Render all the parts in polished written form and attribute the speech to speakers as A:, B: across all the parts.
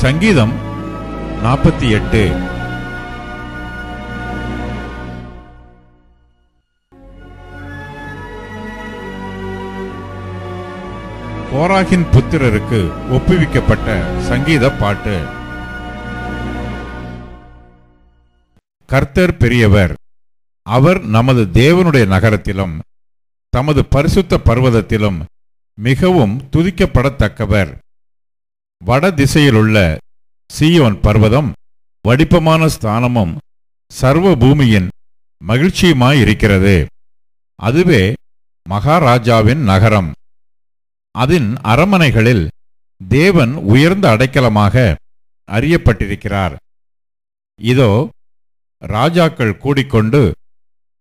A: சங்கீதம் 48. கோராகின் புத்திரருக்கு ஒப்புவிக்கப்பட்ட சங்கீத பாட்டு. கர்த்தர் பெரியவர், அவர் நமது தேவனுடைய நகரத்திலும் தமது பரிசுத்த பர்வதத்திலும் மிகவும் துதிக்கப்படத்தக்கவர். வட திசையிலுள்ள சீயோன் பர்வதம் வடிப்பமான ஸ்தானமும் சர்வ பூமியின் மகிழ்ச்சியுமாயிருக்கிறது. அதுவே மகாராஜாவின் நகரம். அதன் அரமனைகளில் தேவன் உயர்ந்த அடைக்கலமாக அறியப்பட்டிருக்கிறார். இதோ, ராஜாக்கள் கூடிக்கொண்டு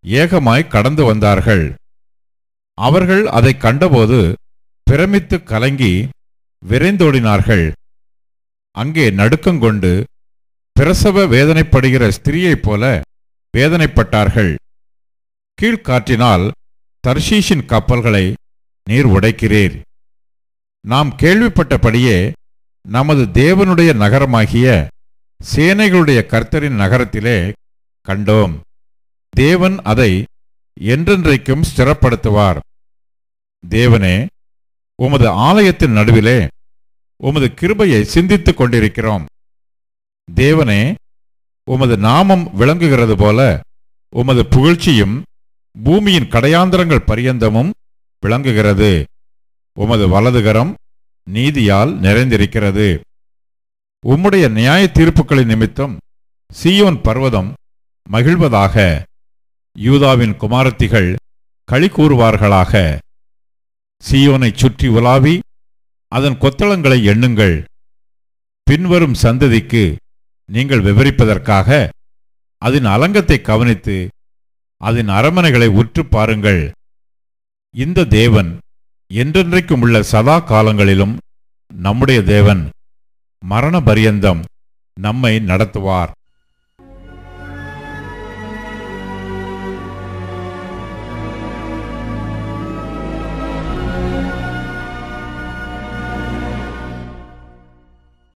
A: ஏகமாய் கடந்து வந்தார்கள். அவர்கள் அதை கண்டபோது பிரமித்து கலங்கி விரைந்தோடினார்கள். அங்கே நடுக்கங்கொண்டு பிரசவ வேதனைப்படுகிற ஸ்திரீயைப் போல வேதனைப்பட்டார்கள். கீழ்காற்றினால் தர்ஷீஷின் கப்பல்களை நீர் உடைக்கிறீர். நாம் கேள்விப்பட்டபடியே நமது தேவனுடைய நகரமாகிய சேனைகளுடைய கர்த்தரின் நகரத்திலே கண்டோம். தேவன் அதை என்றென்றைக்கும் ஸ்திரப்படுத்துவார். தேவனே, உமது ஆலயத்தின் நடுவிலே உமது கிருபையை சிந்தித்துக் கொண்டிருக்கிறோம். தேவனே, உமது நாமம் விளங்குகிறது போல உமது புகழ்ச்சியும் பூமியின் கடையாந்தரங்கள் பரியந்தமும் விளங்குகிறது. உமது வலதுகரம் நீதியால் நிறைந்திருக்கிறது. உம்முடைய நியாய தீர்ப்புகளின் நிமித்தம் சீயோன் பர்வதம் மகிழ்வதாக. யூதாவின் குமாரத்திகள் களி கூறுவார்களாக. சீயோனைச் சுற்றி உலாவி அதன் கொத்தளங்களை எண்ணுங்கள். பின்வரும் சந்ததிக்கு நீங்கள் விவரிப்பதற்காக அதன் அலங்கத்தை கவனித்து அதன் அரமனைகளை உற்று பாருங்கள். இந்த தேவன் என்றென்றைக்கும் உள்ள சதா காலங்களிலும் நம்முடைய தேவன். மரண பரியந்தம் நம்மை நடத்துவார்.